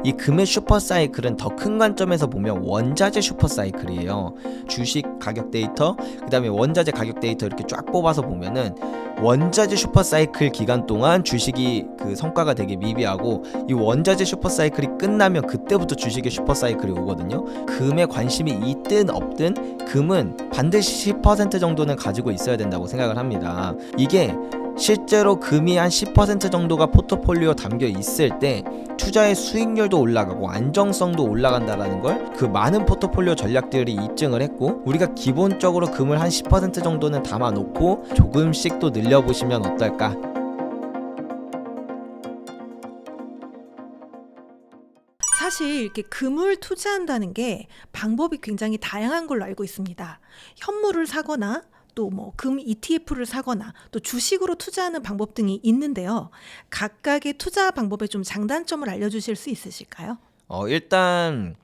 이 금의 슈퍼사이클은 더 큰 관점에서 보면 원자재 슈퍼사이클이에요. 주식 가격 데이터, 그 다음에 원자재 가격 데이터 이렇게 쫙 뽑아서 보면은 원자재 슈퍼사이클 기간 동안 주식이 그 성과가 되게 미비하고, 이 원자재 슈퍼사이클이 끝나면 그때부터 주식의 슈퍼사이클이 오거든요. 금에 관심이 있든 없든 금은 반드시 10% 정도는 가지고 있어야 된다고 생각을 합니다. 이게 실제로 금이 한 10% 정도가 포트폴리오 담겨 있을 때 투자의 수익률도 올라가고 안정성도 올라간다라는 걸 그 많은 포트폴리오 전략들이 입증을 했고, 우리가 기본적으로 금을 한 10% 정도는 담아 놓고 조금씩 또 늘려보시면 어떨까? 사실 이렇게 금을 투자한다는 게 방법이 굉장히 다양한 걸로 알고 있습니다. 현물을 사거나 또 뭐 금 ETF를 사거나 또 주식으로 투자하는 방법 등이 있는데요. 각각의 투자 방법의 좀 장단점을 알려주실 수 있으실까요? 일단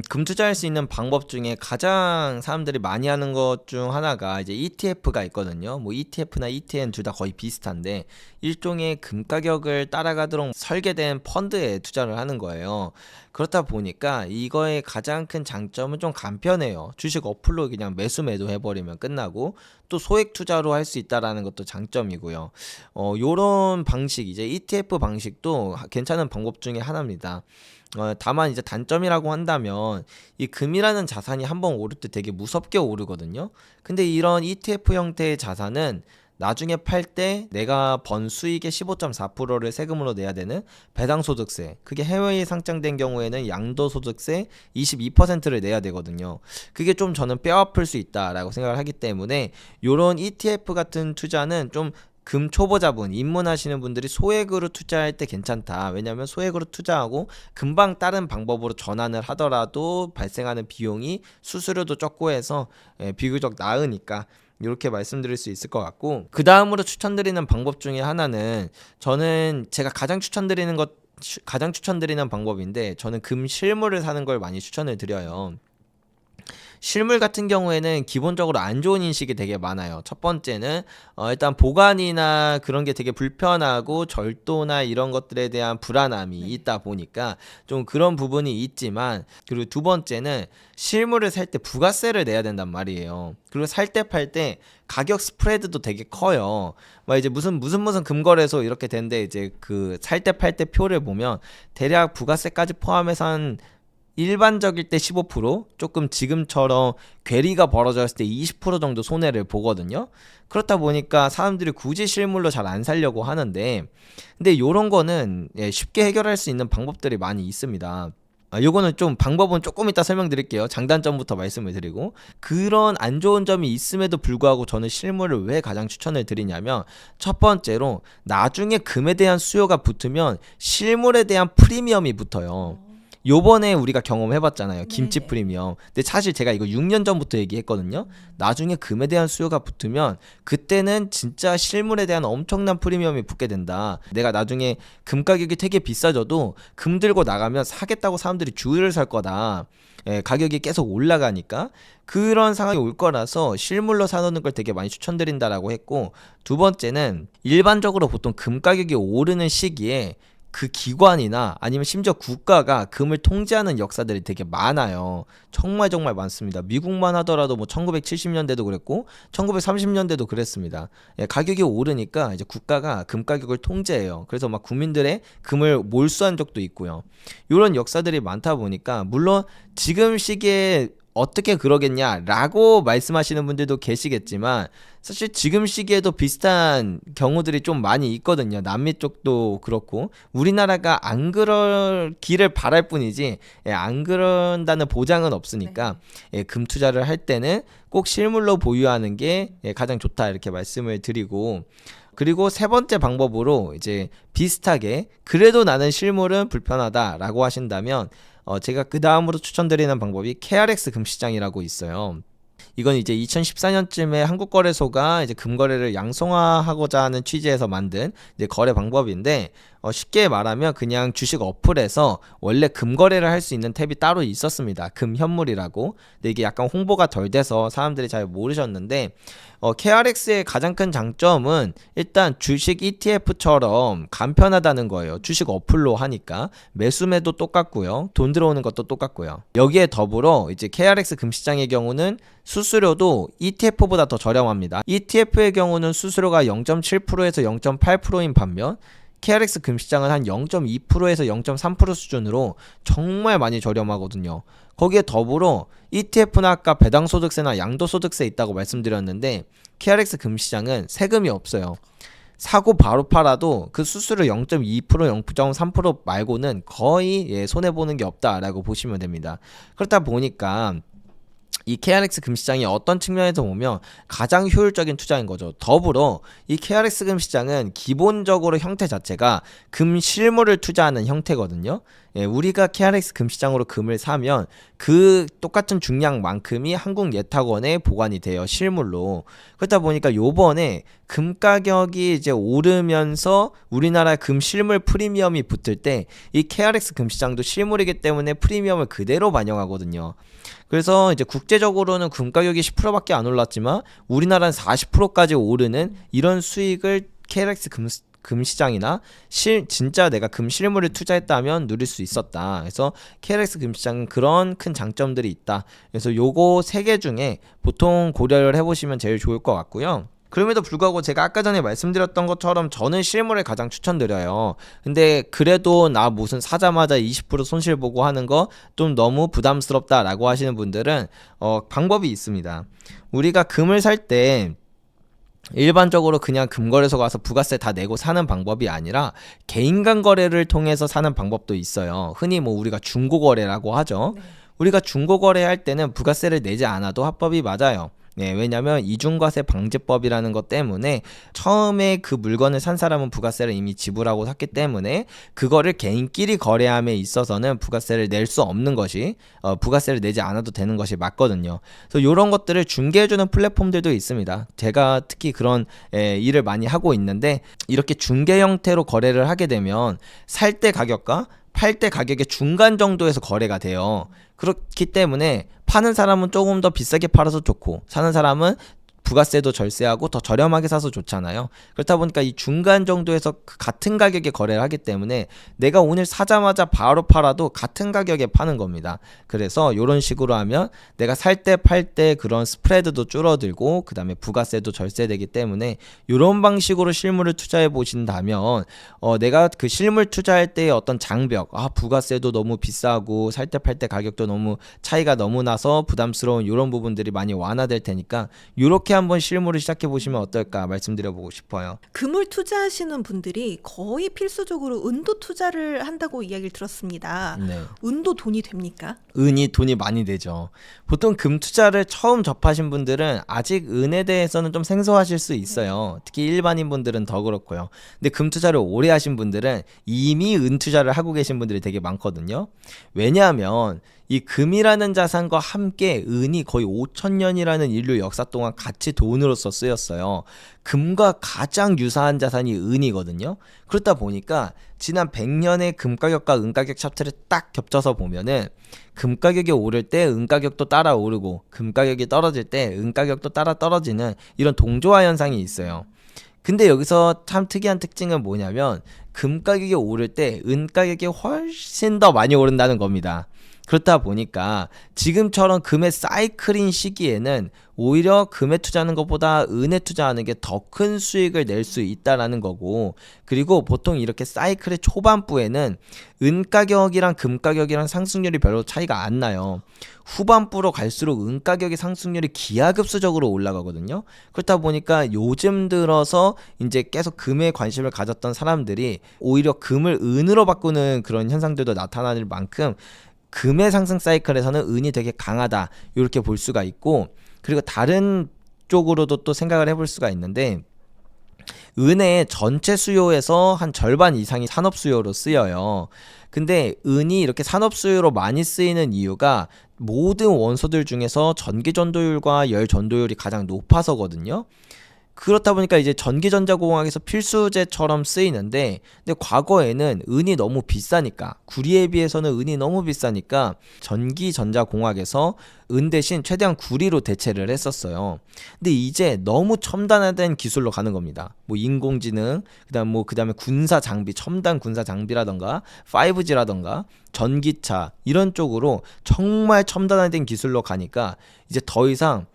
금 투자할 수 있는 방법 중에 가장 사람들이 많이 하는 것 중 하나가 이제 ETF가 있거든요. 뭐 ETF나 ETN 둘 다 거의 비슷한데 일종의 금 가격을 따라가도록 설계된 펀드에 투자를 하는 거예요. 그렇다 보니까 이거의 가장 큰 장점은 좀 간편해요. 주식 어플로 그냥 매수 매도 해버리면 끝나고, 또 소액 투자로 할 수 있다라는 것도 장점이고요. 요런 방식, 이제 ETF 방식도 괜찮은 방법 중에 하나입니다. 다만 이제 단점이라고 한다면 이 금이라는 자산이 한번 오를 때 되게 무섭게 오르거든요. 근데 이런 ETF 형태의 자산은 나중에 팔 때 내가 번 수익의 15.4%를 세금으로 내야 되는 배당소득세, 그게 해외에 상장된 경우에는 양도소득세 22%를 내야 되거든요. 그게 좀 저는 뼈아플 수 있다라고 생각을 하기 때문에 이런 ETF 같은 투자는 좀 금 초보자분, 입문하시는 분들이 소액으로 투자할 때 괜찮다. 왜냐하면 소액으로 투자하고 금방 다른 방법으로 전환을 하더라도 발생하는 비용이 수수료도 적고 해서 비교적 나으니까 이렇게 말씀드릴 수 있을 것 같고, 그 다음으로 추천드리는 방법 중에 하나는, 저는 제가 가장 추천드리는 방법인데, 저는 금 실물을 사는 걸 많이 추천을 드려요. 실물 같은 경우에는 기본적으로 안 좋은 인식이 되게 많아요. 첫 번째는 일단 보관이나 그런 게 되게 불편하고 절도나 이런 것들에 대한 불안함이 있다 보니까 좀 그런 부분이 있지만, 그리고 두 번째는 실물을 살 때 부가세를 내야 된단 말이에요. 그리고 살 때 팔 때 가격 스프레드도 되게 커요. 막 이제 무슨 금거래소 이렇게 된데, 이제 그 살 때 팔 때 표를 보면 대략 부가세까지 포함해서 한 일반적일 때 15%, 조금 지금처럼 괴리가 벌어졌을 때 20% 정도 손해를 보거든요. 그렇다 보니까 사람들이 굳이 실물로 잘 안 살려고 하는데, 근데 요런 거는 쉽게 해결할 수 있는 방법들이 많이 있습니다. 요거는 좀 방법은 조금 이따 설명드릴게요. 장단점부터 말씀을 드리고, 그런 안 좋은 점이 있음에도 불구하고 저는 실물을 왜 가장 추천을 드리냐면, 첫 번째로 나중에 금에 대한 수요가 붙으면 실물에 대한 프리미엄이 붙어요. 요번에 우리가 경험해봤잖아요. 김치 네네. 프리미엄. 근데 사실 제가 이거 6년 전부터 얘기했거든요. 나중에 금에 대한 수요가 붙으면 그때는 진짜 실물에 대한 엄청난 프리미엄이 붙게 된다. 내가 나중에 금 가격이 되게 비싸져도 금 들고 나가면 사겠다고 사람들이 줄을 설 거다. 가격이 계속 올라가니까 그런 상황이 올 거라서 실물로 사놓는 걸 되게 많이 추천드린다라고 했고, 두 번째는 일반적으로 보통 금 가격이 오르는 시기에 그 기관이나 아니면 심지어 국가가 금을 통제하는 역사들이 되게 많아요. 정말 많습니다. 미국만 하더라도 뭐 1970년대도 그랬고 1930년대도 그랬습니다. 가격이 오르니까 이제 국가가 금 가격을 통제해요. 그래서 막 국민들의 금을 몰수한 적도 있고요. 이런 역사들이 많다 보니까, 물론 지금 시기에 어떻게 그러겠냐라고 말씀하시는 분들도 계시겠지만, 사실 지금 시기에도 비슷한 경우들이 좀 많이 있거든요. 남미 쪽도 그렇고, 우리나라가 안 그러기를 바랄 뿐이지 안 그런다는 보장은 없으니까 금 투자를 할 때는 꼭 실물로 보유하는 게 가장 좋다, 이렇게 말씀을 드리고, 그리고 세 번째 방법으로 이제 비슷하게 그래도 나는 실물은 불편하다라고 하신다면, 제가 그 다음으로 추천드리는 방법이 KRX 금시장이라고 있어요. 이건 이제 2014년쯤에 한국거래소가 이제 금거래를 양성화하고자 하는 취지에서 만든 이제 거래 방법인데, 쉽게 말하면 그냥 주식 어플에서 원래 금 거래를 할 수 있는 탭이 따로 있었습니다. 금 현물이라고. 근데 이게 약간 홍보가 덜 돼서 사람들이 잘 모르셨는데 KRX의 가장 큰 장점은 일단 주식 ETF처럼 간편하다는 거예요. 주식 어플로 하니까 매수매도 똑같고요. 돈 들어오는 것도 똑같고요. 여기에 더불어 이제 KRX 금시장의 경우는 수수료도 ETF보다 더 저렴합니다. ETF의 경우는 수수료가 0.7%에서 0.8%인 반면 KRX 금시장은 한 0.2%에서 0.3% 수준으로 정말 많이 저렴하거든요. 거기에 더불어 ETF나 아까 배당소득세나 양도소득세 있다고 말씀드렸는데 KRX 금시장은 세금이 없어요. 사고 바로 팔아도 그 수수료 0.2%, 0.3% 말고는 거의 손해보는 게 없다라고 보시면 됩니다. 그렇다 보니까 이 KRX 금시장이 어떤 측면에서 보면 가장 효율적인 투자인 거죠. 더불어 이 KRX 금시장은 기본적으로 형태 자체가 금 실물을 투자하는 형태거든요. 우리가 KRX 금시장으로 금을 사면 그 똑같은 중량만큼이 한국예탁원에 보관이 돼요. 실물로. 그렇다 보니까 요번에 금 가격이 이제 오르면서 우리나라 금 실물 프리미엄이 붙을 때 이 KRX 금시장도 실물이기 때문에 프리미엄을 그대로 반영하거든요. 그래서 이제 국제적으로는 금 가격이 10%밖에 안 올랐지만 우리나라는 40%까지 오르는 이런 수익을 KRX 금시장이나 진짜 내가 금 실물을 투자했다면 누릴 수 있었다. 그래서 KRX 금시장은 그런 큰 장점들이 있다. 그래서 요거 3개 중에 보통 고려를 해보시면 제일 좋을 것 같고요. 그럼에도 불구하고 제가 아까 전에 말씀드렸던 것처럼 저는 실물을 가장 추천드려요. 근데 그래도 나 무슨 사자마자 20% 손실 보고 하는 거 좀 너무 부담스럽다라고 하시는 분들은 방법이 있습니다. 우리가 금을 살 때 일반적으로 그냥 금거래소 가서 부가세 다 내고 사는 방법이 아니라 개인 간 거래를 통해서 사는 방법도 있어요. 흔히 뭐 우리가 중고거래라고 하죠. 네. 우리가 중고거래할 때는 부가세를 내지 않아도 합법이 맞아요. 네, 왜냐면 이중과세 방지법이라는 것 때문에 처음에 그 물건을 산 사람은 부가세를 이미 지불하고 샀기 때문에 그거를 개인끼리 거래함에 있어서는 부가세를 낼 수 없는 것이 부가세를 내지 않아도 되는 것이 맞거든요. 그래서 이런 것들을 중개해주는 플랫폼들도 있습니다. 제가 특히 그런 일을 많이 하고 있는데 이렇게 중개 형태로 거래를 하게 되면 살 때 가격과 팔 때 가격의 중간 정도에서 거래가 돼요. 그렇기 때문에 파는 사람은 조금 더 비싸게 팔아서 좋고 사는 사람은 부가세도 절세하고 더 저렴하게 사서 좋잖아요. 그렇다 보니까 이 중간 정도에서 같은 가격에 거래를 하기 때문에 내가 오늘 사자마자 바로 팔아도 같은 가격에 파는 겁니다. 그래서 이런 식으로 하면 내가 살 때 팔 때 그런 스프레드도 줄어들고 그 다음에 부가세도 절세되기 때문에 이런 방식으로 실물을 투자해 보신다면 내가 그 실물 투자할 때의 어떤 장벽, 부가세도 너무 비싸고 살 때 팔 때 가격도 너무 차이가 너무 나서 부담스러운 이런 부분들이 많이 완화될 테니까 이렇게 한번 실물을 시작해 보시면 어떨까 말씀드려보고 싶어요. 금을 투자하시는 분들이 거의 필수적으로 은도 투자를 한다고 이야기를 들었습니다. 네. 은도 돈이 됩니까? 은이 돈이 많이 되죠. 보통 금 투자를 처음 접하신 분들은 아직 은에 대해서는 좀 생소하실 수 있어요. 특히 일반인 분들은 더 그렇고요. 근데 금 투자를 오래 하신 분들은 이미 은 투자를 하고 계신 분들이 되게 많거든요. 왜냐하면 이 금이라는 자산과 함께 은이 거의 5,000년이라는 인류 역사 동안 같이 돈으로서 쓰였어요. 금과 가장 유사한 자산이 은이거든요. 그렇다 보니까 지난 100년의 금 가격과 은 가격 차트를 딱 겹쳐서 보면은 금 가격이 오를 때 은 가격도 따라 오르고 금 가격이 떨어질 때 은 가격도 따라 떨어지는 이런 동조화 현상이 있어요. 근데 여기서 참 특이한 특징은 뭐냐면 금 가격이 오를 때 은 가격이 훨씬 더 많이 오른다는 겁니다. 그렇다 보니까 지금처럼 금의 사이클인 시기에는 오히려 금에 투자하는 것보다 은에 투자하는 게 더 큰 수익을 낼 수 있다라는 거고, 그리고 보통 이렇게 사이클의 초반부에는 은 가격이랑 금 가격이랑 상승률이 별로 차이가 안 나요. 후반부로 갈수록 은 가격의 상승률이 기하급수적으로 올라가거든요. 그렇다 보니까 요즘 들어서 이제 계속 금에 관심을 가졌던 사람들이 오히려 금을 은으로 바꾸는 그런 현상들도 나타날 만큼 금의 상승 사이클에서는 은이 되게 강하다, 이렇게 볼 수가 있고, 그리고 다른 쪽으로도 또 생각을 해볼 수가 있는데, 은의 전체 수요에서 한 절반 이상이 산업 수요로 쓰여요. 근데 은이 이렇게 산업 수요로 많이 쓰이는 이유가 모든 원소들 중에서 전기 전도율과 열 전도율이 가장 높아서거든요. 그렇다 보니까 이제 전기전자공학에서 필수제처럼 쓰이는데, 근데 과거에는 은이 너무 비싸니까, 구리에 비해서는 은이 너무 비싸니까 전기전자공학에서 은 대신 최대한 구리로 대체를 했었어요. 근데 이제 너무 첨단화된 기술로 가는 겁니다. 뭐 인공지능, 그다음에 군사 장비, 첨단 군사 장비라던가 5G라던가 전기차 이런 쪽으로 정말 첨단화된 기술로 가니까 이제 더 이상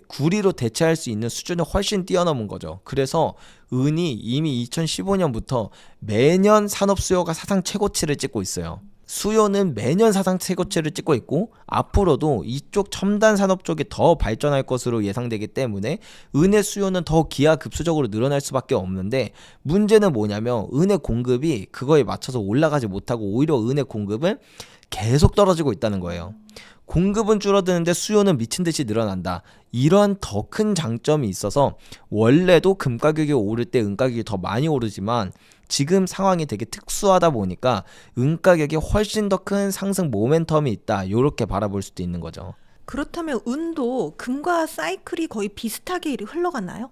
구리로 대체할 수 있는 수준을 훨씬 뛰어넘은 거죠. 그래서 은이 이미 2015년부터 매년 산업 수요가 사상 최고치를 찍고 있어요. 수요는 매년 사상 최고치를 찍고 있고, 앞으로도 이쪽 첨단 산업 쪽이 더 발전할 것으로 예상되기 때문에 은의 수요는 더 기하급수적으로 늘어날 수밖에 없는데, 문제는 뭐냐면 은의 공급이 그거에 맞춰서 올라가지 못하고 오히려 은의 공급은 계속 떨어지고 있다는 거예요. 공급은 줄어드는데 수요는 미친 듯이 늘어난다. 이런 더 큰 장점이 있어서 원래도 금 가격이 오를 때 은 가격이 더 많이 오르지만, 지금 상황이 되게 특수하다 보니까 은 가격이 훨씬 더 큰 상승 모멘텀이 있다. 이렇게 바라볼 수도 있는 거죠. 그렇다면 은도 금과 사이클이 거의 비슷하게 흘러갔나요?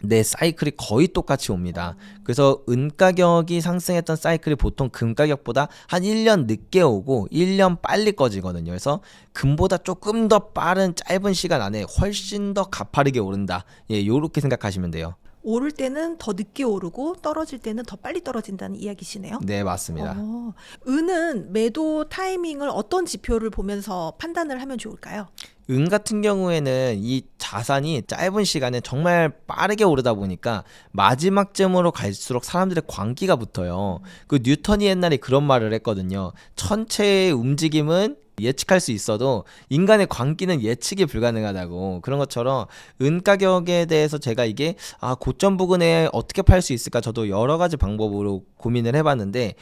네, 사이클이 거의 똑같이 옵니다. 그래서 은 가격이 상승했던 사이클이 보통 금 가격보다 한 1년 늦게 오고 1년 빨리 꺼지거든요. 그래서 금보다 조금 더 빠른 짧은 시간 안에 훨씬 더 가파르게 오른다. 예, 요렇게 생각하시면 돼요. 오를 때는 더 늦게 오르고 떨어질 때는 더 빨리 떨어진다는 이야기시네요. 네, 맞습니다. 은은 매도 타이밍을 어떤 지표를 보면서 판단을 하면 좋을까요? 은 같은 경우에는 이 자산이 짧은 시간에 정말 빠르게 오르다 보니까 마지막쯤으로 갈수록 사람들의 광기가 붙어요. 그 뉴턴이 옛날에 그런 말을 했거든요. 천체의 움직임은 예측할 수 있어도 인간의 광기는 예측이 불가능하다고. 그런 것처럼 은 가격에 대해서 제가 이게 고점 부근에 어떻게 팔 수 있을까, 저도 여러 가지 방법으로 고민을 해봤는데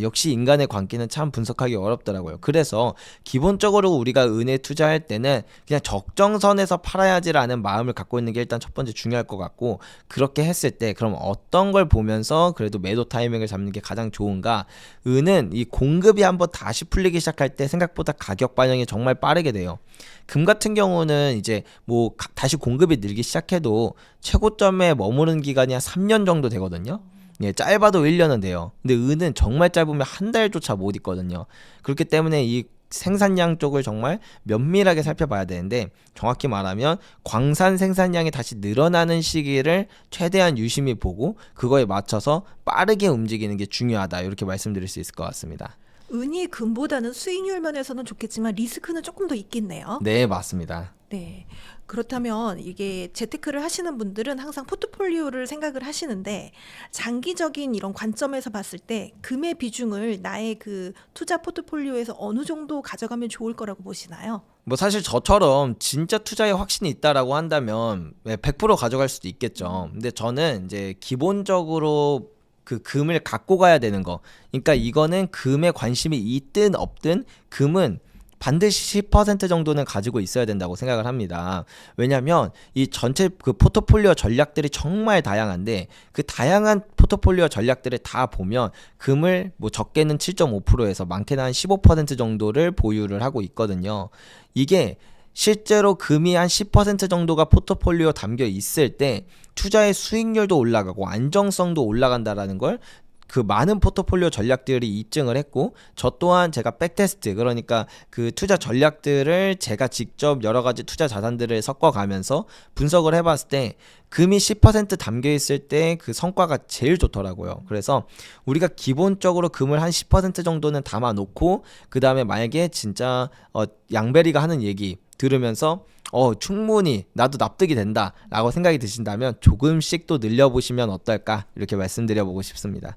역시 인간의 광기는 참 분석하기 어렵더라고요. 그래서 기본적으로 우리가 은에 투자할 때는 그냥 적정선에서 팔아야지라는 마음을 갖고 있는 게 일단 첫 번째 중요할 것 같고, 그렇게 했을 때 그럼 어떤 걸 보면서 그래도 매도 타이밍을 잡는 게 가장 좋은가. 은은 이 공급이 한번 다시 풀리기 시작할 때 생각보다 가격 반영이 정말 빠르게 돼요. 금 같은 경우는 이제 뭐 다시 공급이 늘기 시작해도 최고점에 머무르는 기간이 한 3년 정도 되거든요. 예, 짧아도 1년은 돼요. 근데 은은 정말 짧으면 한 달조차 못 있거든요. 그렇기 때문에 이 생산량 쪽을 정말 면밀하게 살펴봐야 되는데, 정확히 말하면 광산 생산량이 다시 늘어나는 시기를 최대한 유심히 보고 그거에 맞춰서 빠르게 움직이는 게 중요하다. 이렇게 말씀드릴 수 있을 것 같습니다. 은이 금보다는 수익률 면에서는 좋겠지만 리스크는 조금 더 있겠네요. 네, 맞습니다. 네. 그렇다면 이게 재테크를 하시는 분들은 항상 포트폴리오를 생각을 하시는데, 장기적인 이런 관점에서 봤을 때 금의 비중을 나의 그 투자 포트폴리오에서 어느 정도 가져가면 좋을 거라고 보시나요? 뭐 사실 저처럼 진짜 투자에 확신이 있다라고 한다면 100% 가져갈 수도 있겠죠. 근데 저는 이제 기본적으로 그 금을 갖고 가야 되는 거. 그러니까 이거는 금에 관심이 있든 없든 금은 반드시 10% 정도는 가지고 있어야 된다고 생각을 합니다. 왜냐면 이 전체 그 포트폴리오 전략들이 정말 다양한데, 그 다양한 포트폴리오 전략들을 다 보면 금을 뭐 적게는 7.5%에서 많게는 한 15% 정도를 보유를 하고 있거든요. 이게 실제로 금이 한 10% 정도가 포트폴리오 담겨 있을 때 투자의 수익률도 올라가고 안정성도 올라간다라는 걸 그 많은 포트폴리오 전략들이 입증을 했고, 저 또한 제가 백테스트, 그러니까 그 투자 전략들을 제가 직접 여러 가지 투자 자산들을 섞어가면서 분석을 해봤을 때 금이 10% 담겨 있을 때 그 성과가 제일 좋더라고요. 그래서 우리가 기본적으로 금을 한 10% 정도는 담아 놓고, 그 다음에 만약에 진짜 양베리가 하는 얘기 들으면서 충분히 나도 납득이 된다 라고 생각이 드신다면 조금씩 또 늘려보시면 어떨까, 이렇게 말씀드려보고 싶습니다.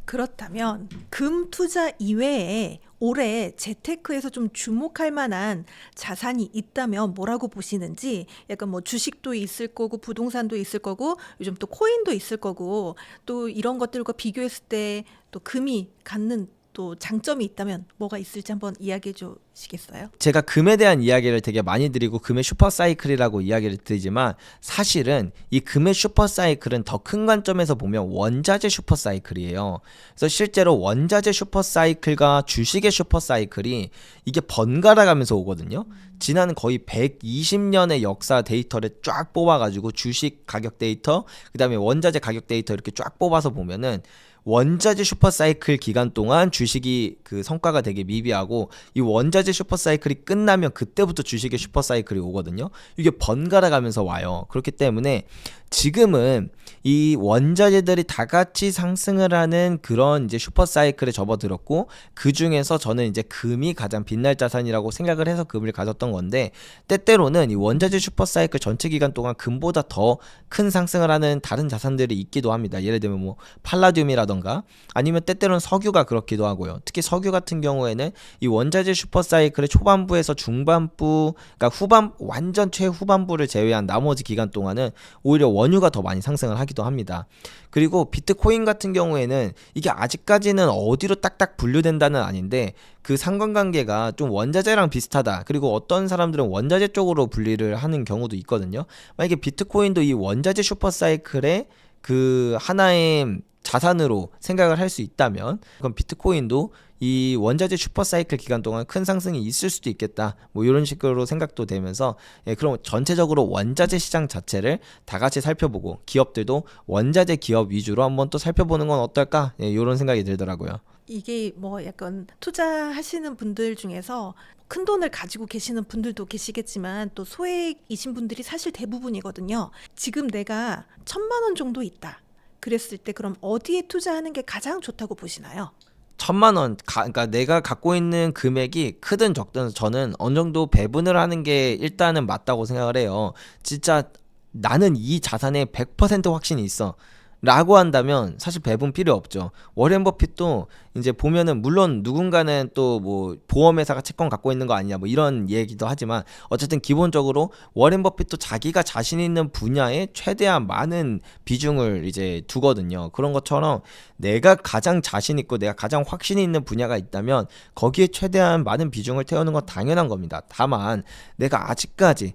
그렇다면 금 투자 이외에 올해 재테크에서 좀 주목할 만한 자산이 있다면 뭐라고 보시는지, 약간 뭐 주식도 있을 거고 부동산도 있을 거고 요즘 또 코인도 있을 거고, 또 이런 것들과 비교했을 때 또 금이 갖는 또 장점이 있다면 뭐가 있을지 한번 이야기해 주시겠어요? 제가 금에 대한 이야기를 되게 많이 드리고 금의 슈퍼사이클이라고 이야기를 드리지만 사실은 이 금의 슈퍼사이클은 더 큰 관점에서 보면 원자재 슈퍼사이클이에요. 그래서 실제로 원자재 슈퍼사이클과 주식의 슈퍼사이클이 이게 번갈아 가면서 오거든요. 지난 거의 120년의 역사 데이터를 쫙 뽑아가지고 주식 가격 데이터, 그 다음에 원자재 가격 데이터 이렇게 쫙 뽑아서 보면은 원자재 슈퍼사이클 기간 동안 주식이 그 성과가 되게 미비하고 이 원자재 슈퍼사이클이 끝나면 그때부터 주식의 슈퍼사이클이 오거든요. 이게 번갈아 가면서 와요. 그렇기 때문에 지금은 이 원자재들이 다 같이 상승을 하는 그런 이제 슈퍼사이클에 접어들었고 그 중에서 저는 이제 금이 가장 빛날 자산이라고 생각을 해서 금을 가졌던 건데 때때로는 이 원자재 슈퍼사이클 전체 기간 동안 금보다 더 큰 상승을 하는 다른 자산들이 있기도 합니다. 예를 들면 뭐 팔라듐이라던가 아니면 때때로는 석유가 그렇기도 하고요. 특히 석유 같은 경우에는 이 원자재 슈퍼사이클의 초반부에서 중반부, 그러니까 완전 최후반부를 제외한 나머지 기간 동안은 오히려 원유가 더 많이 상승을 하기도 합니다. 그리고 비트코인 같은 경우에는 이게 아직까지는 어디로 딱딱 분류된다는 아닌데 그 상관관계가 좀 원자재랑 비슷하다. 그리고 어떤 사람들은 원자재 쪽으로 분리를 하는 경우도 있거든요. 만약에 비트코인도 이 원자재 슈퍼사이클의 그 하나의 자산으로 생각을 할 수 있다면 그럼 비트코인도 이 원자재 슈퍼사이클 기간 동안 큰 상승이 있을 수도 있겠다. 뭐 이런 식으로 생각도 되면서 그럼 전체적으로 원자재 시장 자체를 다 같이 살펴보고 기업들도 원자재 기업 위주로 한번 또 살펴보는 건 어떨까? 이런 생각이 들더라고요. 이게 뭐 약간 투자하시는 분들 중에서 큰 돈을 가지고 계시는 분들도 계시겠지만 또 소액이신 분들이 사실 대부분이거든요. 지금 내가 1,000만 원 정도 있다. 그랬을 때 그럼 어디에 투자하는 게 가장 좋다고 보시나요? 1,000만 원, 그러니까 내가 갖고 있는 금액이 크든 적든 저는 어느 정도 배분을 하는 게 일단은 맞다고 생각을 해요. 진짜 나는 이 자산에 100% 확신이 있어. 라고 한다면 사실 배분 필요 없죠. 워렌 버핏도 이제 보면은 물론 누군가는 또 뭐 보험회사가 채권 갖고 있는 거 아니냐 뭐 이런 얘기도 하지만 어쨌든 기본적으로 워렌 버핏도 자기가 자신 있는 분야에 최대한 많은 비중을 이제 두거든요. 그런 것처럼 내가 가장 자신 있고 내가 가장 확신이 있는 분야가 있다면 거기에 최대한 많은 비중을 태우는 건 당연한 겁니다. 다만 내가 아직까지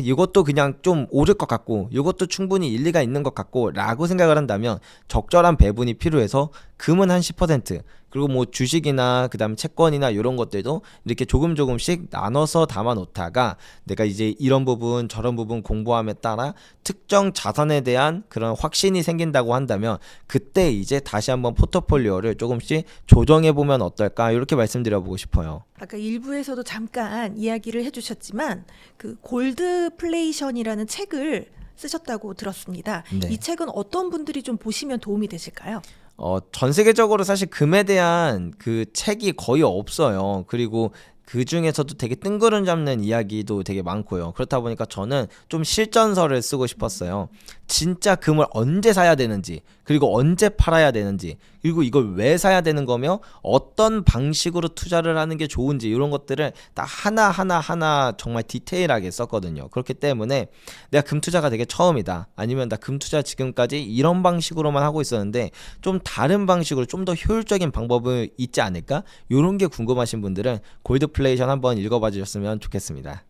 이것도 그냥 좀 오를 것 같고 이것도 충분히 일리가 있는 것 같고 라고 생각을 한다면 적절한 배분이 필요해서 금은 한 10% 그리고 뭐 주식이나 그다음에 채권이나 이런 것들도 이렇게 조금씩 나눠서 담아 놓다가 내가 이제 이런 부분 저런 부분 공부함에 따라 특정 자산에 대한 그런 확신이 생긴다고 한다면 그때 이제 다시 한번 포트폴리오를 조금씩 조정해 보면 어떨까 이렇게 말씀드려보고 싶어요. 아까 일부에서도 잠깐 이야기를 해주셨지만 그 골드플레이션이라는 책을 쓰셨다고 들었습니다. 네. 이 책은 어떤 분들이 좀 보시면 도움이 되실까요? 전 세계적으로 사실 금에 대한 그 책이 거의 없어요. 그리고 그 중에서도 되게 뜬구름 잡는 이야기도 되게 많고요. 그렇다 보니까 저는 좀 실전서를 쓰고 싶었어요. 진짜 금을 언제 사야 되는지, 그리고 언제 팔아야 되는지, 그리고 이걸 왜 사야 되는 거며 어떤 방식으로 투자를 하는 게 좋은지 이런 것들을 다 하나 정말 디테일하게 썼거든요. 그렇기 때문에 내가 금 투자가 되게 처음이다. 아니면 나 금 투자 지금까지 이런 방식으로만 하고 있었는데 좀 다른 방식으로 좀 더 효율적인 방법이 있지 않을까? 이런 게 궁금하신 분들은 골드플레이션 한번 읽어봐 주셨으면 좋겠습니다.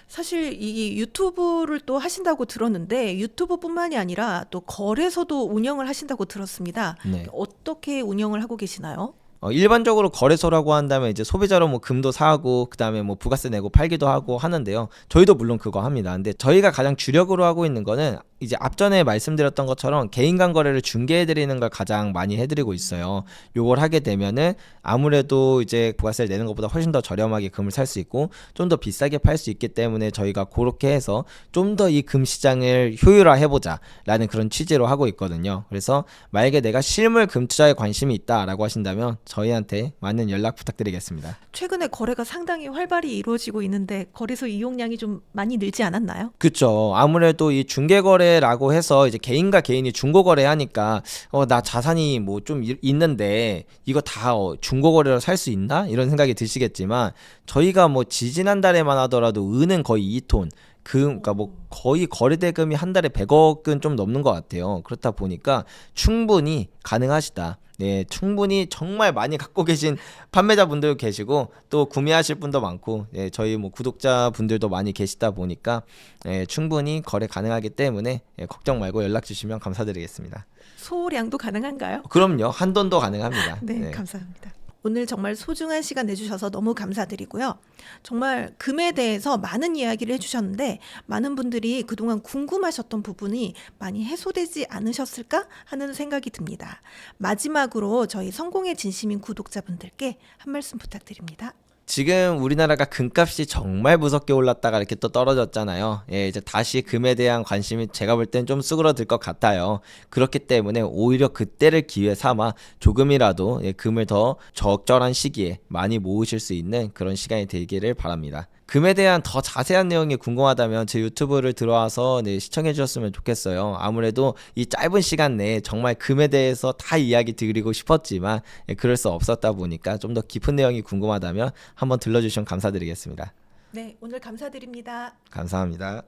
사실 이 유튜브를 또 하신다고 들었는데 유튜브뿐만이 아니라 또 거래소도 운영을 하신다고 들었습니다. 네. 어떻게 운영을 하고 계시나요? 일반적으로 거래소라고 한다면 이제 소비자로 뭐 금도 사고 그다음에 뭐 부가세 내고 팔기도 하고 하는데요. 저희도 물론 그거 합니다. 근데 저희가 가장 주력으로 하고 있는 거는 이제 앞전에 말씀드렸던 것처럼 개인 간 거래를 중개해 드리는 걸 가장 많이 해드리고 있어요. 요걸 하게 되면은 아무래도 이제 부가세를 내는 것보다 훨씬 더 저렴하게 금을 살 수 있고 좀 더 비싸게 팔 수 있기 때문에 저희가 그렇게 해서 좀 더 이 금 시장을 효율화해 보자 라는 그런 취지로 하고 있거든요. 그래서 만약에 내가 실물 금 투자에 관심이 있다라고 하신다면 저희한테 많은 연락 부탁드리겠습니다. 최근에 거래가 상당히 활발히 이루어지고 있는데 거래소 이용량이 좀 많이 늘지 않았나요? 그쵸. 아무래도 이 중개거래라고 해서 이제 개인과 개인이 중고거래하니까 나 자산이 뭐 좀 있는데 이거 다 중고거래로 살 수 있나? 이런 생각이 드시겠지만 저희가 뭐 지지난달에만 하더라도 은은 거의 2톤 그러니까 뭐 거의 거래대금이 한 달에 100억은 좀 넘는 것 같아요. 그렇다 보니까 충분히 가능하시다. 네, 충분히 정말 많이 갖고 계신 판매자분들 계시고 또 구매하실 분도 많고 저희 뭐 구독자분들도 많이 계시다 보니까 충분히 거래 가능하기 때문에 걱정 말고 연락 주시면 감사드리겠습니다. 소량도 가능한가요? 그럼요. 한돈도 가능합니다. 네, 감사합니다. 오늘 정말 소중한 시간 내주셔서 너무 감사드리고요. 정말 금에 대해서 많은 이야기를 해주셨는데 많은 분들이 그동안 궁금하셨던 부분이 많이 해소되지 않으셨을까 하는 생각이 듭니다. 마지막으로 저희 성공의 진심인 구독자분들께 한 말씀 부탁드립니다. 지금 우리나라가 금값이 정말 무섭게 올랐다가 이렇게 또 떨어졌잖아요. 이제 다시 금에 대한 관심이 제가 볼 땐 좀 수그러들 것 같아요. 그렇기 때문에 오히려 그때를 기회 삼아 조금이라도 금을 더 적절한 시기에 많이 모으실 수 있는 그런 시간이 되기를 바랍니다. 금에 대한 더 자세한 내용이 궁금하다면 제 유튜브를 들어와서 시청해 주셨으면 좋겠어요. 아무래도 이 짧은 시간 내에 정말 금에 대해서 다 이야기 드리고 싶었지만 그럴 수 없었다 보니까 좀 더 깊은 내용이 궁금하다면 한번 들러주시면 감사드리겠습니다. 네, 오늘 감사드립니다. 감사합니다.